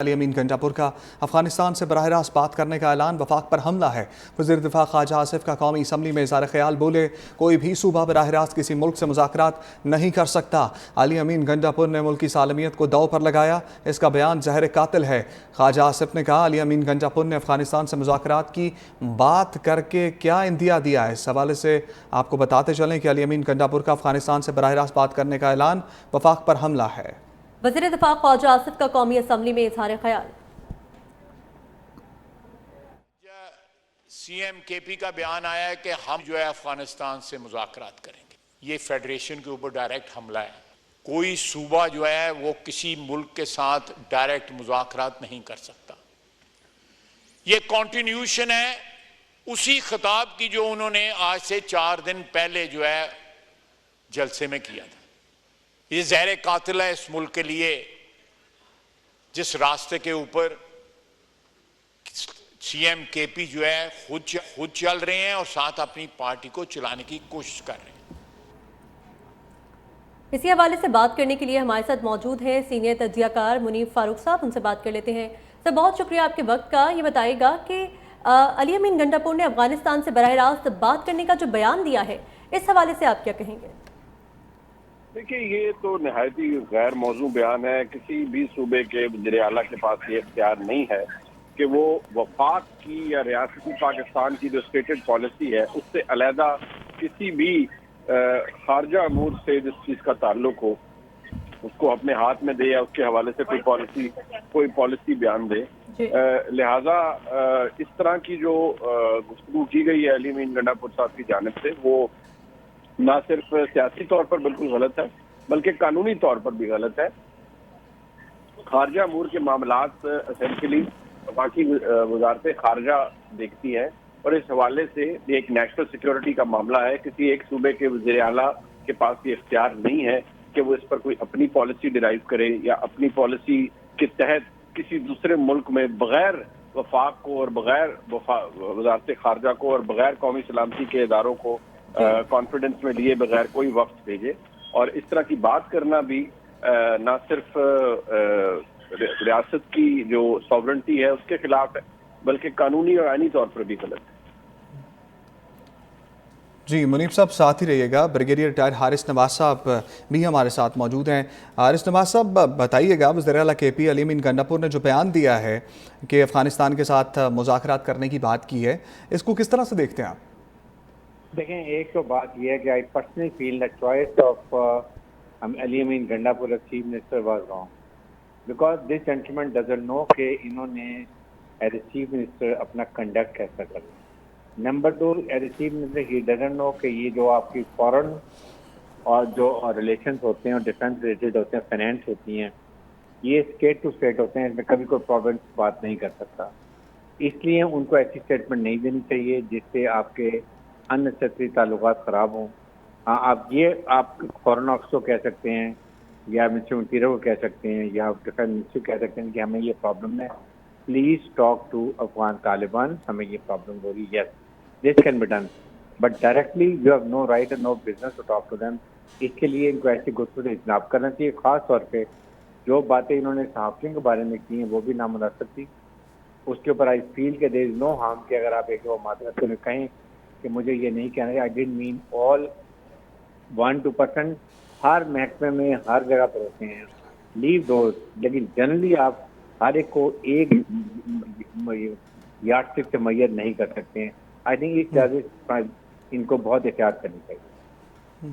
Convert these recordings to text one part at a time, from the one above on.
علی امین گنجاپور کا افغانستان سے براہ راست بات کرنے کا اعلان، وفاق پر حملہ ہے۔ وزیر دفاع خواجہ آصف کا قومی اسمبلی میں اظہار خیال، بولے کوئی بھی صوبہ براہ راست کسی ملک سے مذاکرات نہیں کر سکتا۔ علی امین گنجاپور نے ملک کی سالمیت کو داؤ پر لگایا، اس کا بیان زہر قاتل ہے۔ خواجہ آصف نے کہا علی امین گنجاپور نے افغانستان سے مذاکرات کی بات کر کے کیا اندیا دیا ہے۔ اس حوالے سے آپ کو بتاتے چلیں کہ علی امین گنجاپور کا افغانستان سے براہ راست بات کرنے کا اعلان، وفاق پر حملہ ہے۔ وزیر دفاع خواجہ آصف کا قومی اسمبلی میں اظہار خیال۔ سی ایم کے پی کا بیان آیا ہے کہ ہم جو ہے افغانستان سے مذاکرات کریں گے۔ یہ فیڈریشن کے اوپر ڈائریکٹ حملہ ہے۔ کوئی صوبہ جو ہے وہ کسی ملک کے ساتھ ڈائریکٹ مذاکرات نہیں کر سکتا۔ یہ کنٹینیوشن ہے اسی خطاب کی جو انہوں نے آج سے 4 دن پہلے جو ہے جلسے میں کیا تھا۔ یہ زہر قاتل ہے اس ملک کے لیے، جس راستے کے اوپر سی ایم کے پی جو ہے خود چل رہے ہیں اور ساتھ اپنی پارٹی کو چلانے کی کوشش کر رہے ہیں۔ اسی حوالے سے بات کرنے کے لیے ہمارے ساتھ موجود ہیں سینئر تجزیہ کار منیف فاروق صاحب، ان سے بات کر لیتے ہیں۔ سر، بہت شکریہ آپ کے وقت کا۔ یہ بتائیے گا کہ علی امین گنجاپور نے افغانستان سے براہ راست بات کرنے کا جو بیان دیا ہے، اس حوالے سے آپ کیا کہیں گے؟ دیکھیے، یہ تو نہایت ہی غیر موضوع بیان ہے۔ کسی بھی صوبے کے وزیر اعلیٰ کے پاس یہ اختیار نہیں ہے کہ وہ وفاق کی یا ریاستی پاکستان کی جو اسٹیٹڈ پالیسی ہے اس سے علیحدہ کسی بھی خارجہ امور سے جس چیز کا تعلق ہو اس کو اپنے ہاتھ میں دے یا اس کے حوالے سے کوئی پالیسی بیان دے۔ لہٰذا اس طرح کی جو گفتگو کی گئی ہے علی امین گنجاپور صاحب کی جانب سے، وہ نہ صرف سیاسی طور پر بالکل غلط ہے بلکہ قانونی طور پر بھی غلط ہے۔ خارجہ امور کے معاملات اسینشلی باقی وزارت خارجہ دیکھتی ہیں اور اس حوالے سے ایک نیشنل سیکیورٹی کا معاملہ ہے۔ کسی ایک صوبے کے وزیر اعلیٰ کے پاس یہ اختیار نہیں ہے کہ وہ اس پر کوئی اپنی پالیسی ڈرائیو کرے یا اپنی پالیسی کے تحت کسی دوسرے ملک میں بغیر وفاق کو اور بغیر وزارت خارجہ کو اور بغیر قومی سلامتی کے اداروں کو کانفیڈنس میں لیے بغیر کوئی وفد بھیجے۔ اور اس طرح کی بات کرنا بھی نہ صرف ریاست کی جو ساورنٹی ہے اس کے خلاف ہے بلکہ قانونی اور آئینی طور پر بھی غلط ہے۔ جی منیف صاحب، ساتھ ہی رہیے گا۔ بریگیڈیئر ریٹائر حارث نواز صاحب بھی ہمارے ساتھ موجود ہیں۔ حارث نواز صاحب، بتائیے گا، وزیر اعلیٰ کے پی علی امین گنجاپور نے جو بیان دیا ہے کہ افغانستان کے ساتھ مذاکرات کرنے کی بات کی ہے، اس کو کس طرح سے دیکھتے ہیں آپ؟ دیکھیں، ایک تو بات یہ ہے کہ I personally feel the choice of Ali Amin Gandapur as Chief Minister was wrong because this gentleman doesn't know کہ انہوں نے as a Chief Minister اپنا کنڈکٹ کیسا کرنا۔ Number 2، as a Chief Minister he doesn't know کہ یہ جو آپ کی فورن اور جو ریلیشنز ہوتے ہیں اور ڈیفینس ریلیٹڈ ہوتے ہیں، فائنینس ہوتی ہیں، یہ اسٹیٹ ٹو اسٹیٹ ہوتے ہیں، اس میں کبھی کوئی پروونس بات نہیں کر سکتا۔ اس لیے ان کو ایسی اسٹیٹمنٹ نہیں دینی چاہیے جس سے آپ کے اننیسیسری تعلقات خراب ہوں۔ آپ فورن آفس کو کہہ سکتے ہیں یا منسٹر انٹیریئر کو کہہ سکتے ہیں یا ڈیفینس منسٹر کو کہہ سکتے ہیں کہ ہمیں یہ پرابلم ہے، please talk to Afghan Taliban, ہمیں یہ پرابلم ہو رہی ہے۔ Yes, this can be done, but directly you have no right and no business to talk to them. اس کے لیے ان کو ایسی گفتگو سے اجتناب کرنا چاہیے۔ خاص طور پہ جو باتیں انہوں نے صحافیوں کے بارے میں کی ہیں وہ بھی نامناسب تھی۔ اس کے اوپر آئی فیل کہ دیر از نو ہارم کہ اگر آپ ایک وہ معذرت کریں کہیں کہ مجھے یہ نہیں کہنا ہے، آئی ڈنٹ مین آل 1-2%، ہر محکمے میں ہر جگہ پر ہوتے ہیں، لیو دوز، لیکن جنرلی آپ ہر ایک کو ایک یارڈ اسٹک سے میئر نہیں کر سکتے ہیں۔ آئی تھنک اس چارجز ان کو بہت احتیاط کرنی چاہیے۔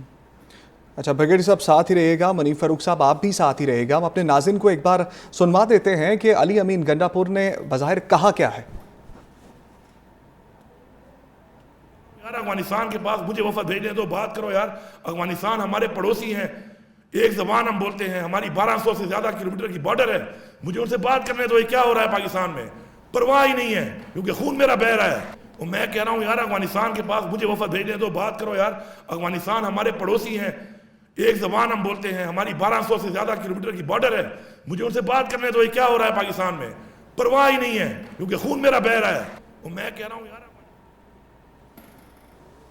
اچھا بریگیڈیئر صاحب، ساتھ ہی رہیے گا۔ منیف فاروق صاحب، آپ بھی ساتھ ہی رہیے گا۔ ہم اپنے ناظرین کو ایک بار سنوا دیتے ہیں کہ علی امین گنجاپور نے بظاہر کہا کیا ہے۔ یار افغانستان کے پاس مجھے وفد بھیجنے تو بات کرو یار۔ افغانستان ہمارے پڑوسی ہیں، ایک زبان ہم بولتے ہیں، ہماری 1200 سے زیادہ کلومیٹر کی بارڈر ہے، مجھے ان سے بات کرنے تو یہ کیا ہو رہا ہے پاکستان میں، پرواہ ہی نہیں ہے کیونکہ خون میرا بہہ رہا ہے۔ اور میں کہہ رہا ہوں یار افغانستان کے پاس مجھے وفد بھیجنے تو بات کرو یار۔ افغانستان ہمارے پڑوسی ہیں، ایک زبان ہم بولتے ہیں، ہماری 1200 سے زیادہ کلومیٹر کی بارڈر ہے، مجھے ان سے بات کرنے تو یہ کیا ہو رہا ہے پاکستان میں، پرواہ ہی نہیں ہے کیونکہ خون میرا بہہ رہا ہے۔ اور میں کہہ رہا ہوں یار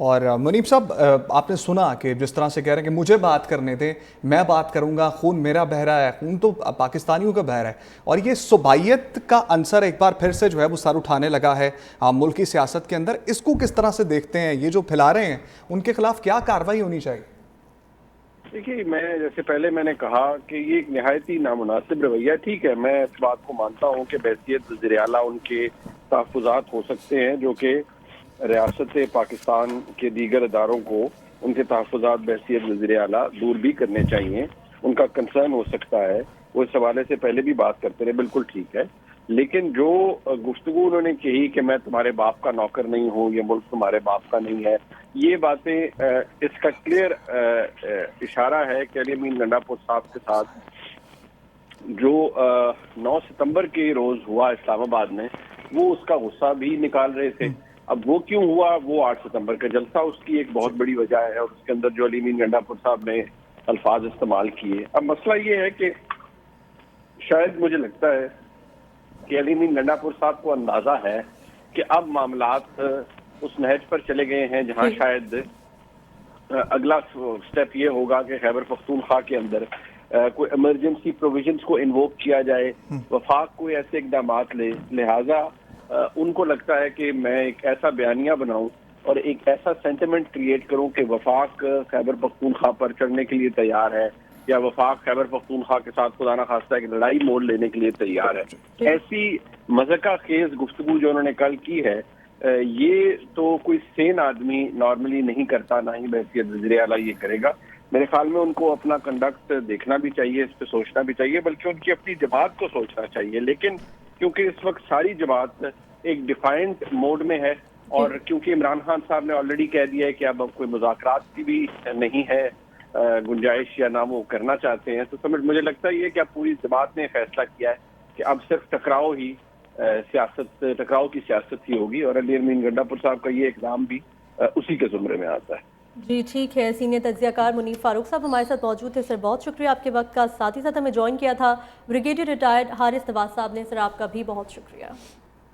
اور منیب صاحب آپ نے سنا کہ جس طرح سے کہہ رہے ہیں کہ مجھے بات کرنے دیں، میں بات کروں گا، خون میرا بہہ رہا ہے، خون تو پاکستانیوں کا بہہ رہا ہے، اور یہ صوبائیت کا عنصر ایک بار پھر سے جو ہے وہ سر اٹھانے لگا ہے ملکی سیاست کے اندر. اس کو کس طرح سے دیکھتے ہیں؟ یہ جو پھیلا رہے ہیں ان کے خلاف کیا کارروائی ہونی چاہیے؟ دیکھیے، میں جیسے پہلے میں نے کہا کہ یہ ایک نہایتی نامناسب رویہ. ٹھیک ہے، میں اس بات کو مانتا ہوں کہ بحیثیت وزیر اعلیٰ ان کے تحفظات ہو سکتے ہیں جو کہ ریاست پاکستان کے دیگر اداروں کو ان کے تحفظات بحیثیت وزیر اعلیٰ دور بھی کرنے چاہیے. ان کا کنسرن ہو سکتا ہے، وہ اس حوالے سے پہلے بھی بات کرتے رہے، بالکل ٹھیک ہے. لیکن جو گفتگو انہوں نے کہی کہ میں تمہارے باپ کا نوکر نہیں ہوں، یہ ملک تمہارے باپ کا نہیں ہے، یہ باتیں اس کا کلیئر اشارہ ہے کہ علی امین گنڈاپور صاحب کے ساتھ جو 9 ستمبر کے روز ہوا اسلام آباد میں، وہ اس کا غصہ بھی نکال رہے تھے. اب وہ کیوں ہوا؟ وہ 8 ستمبر کا جلسہ اس کی ایک بہت بڑی وجہ ہے، اور اس کے اندر جو علی امین گنڈاپور صاحب نے الفاظ استعمال کیے. اب مسئلہ یہ ہے کہ شاید مجھے لگتا ہے کہ علی امین گنڈاپور صاحب کو اندازہ ہے کہ اب معاملات اس نہج پر چلے گئے ہیں جہاں شاید اگلا سٹیپ یہ ہوگا کہ خیبر پختونخوا کے اندر کوئی ایمرجنسی پروویژنز کو انووک کیا جائے، وفاق کوئی ایسے اقدامات لے. لہٰذا ان کو لگتا ہے کہ میں ایک ایسا بیانیہ بناؤں اور ایک ایسا سینٹیمنٹ کریٹ کروں کہ وفاق خیبر پختونخوا پر چڑھنے کے لیے تیار ہے، یا وفاق خیبر پختونخوا کے ساتھ خدا نخواستہ ایک لڑائی موڑ لینے کے لیے تیار ہے. ایسی مذاقہ خیز گفتگو جو انہوں نے کل کی ہے، یہ تو کوئی سین آدمی نارملی نہیں کرتا، نہ ہی بحیثیت وزیر اعلیٰ یہ کرے گا. میرے خیال میں ان کو اپنا کنڈکٹ دیکھنا بھی چاہیے، اس پہ سوچنا بھی چاہیے، بلکہ ان کی اپنی جماعت کو سوچنا چاہیے. لیکن کیونکہ اس وقت ساری جماعت ایک ڈیفائنڈ موڈ میں ہے، اور کیونکہ عمران خان صاحب نے آلریڈی کہہ دیا ہے کہ اب کوئی مذاکرات کی بھی نہیں ہے گنجائش، یا نہ وہ کرنا چاہتے ہیں، تو مجھے لگتا ہے یہ کہ اب پوری جماعت نے فیصلہ کیا ہے کہ اب صرف ٹکراؤ کی سیاست ہی ہوگی، اور علی امین گنڈاپور صاحب کا یہ اقدام بھی اسی کے زمرے میں آتا ہے. جی ٹھیک ہے. سینئر تجزیہ کار منیف فاروق صاحب ہمارے ساتھ موجود تھے. سر بہت شکریہ آپ کے وقت کا. ساتھ ہی ساتھ ہمیں جوائن کیا تھا بریگیڈیئر ریٹائرڈ حارث نواز صاحب نے. سر آپ کا بھی بہت شکریہ.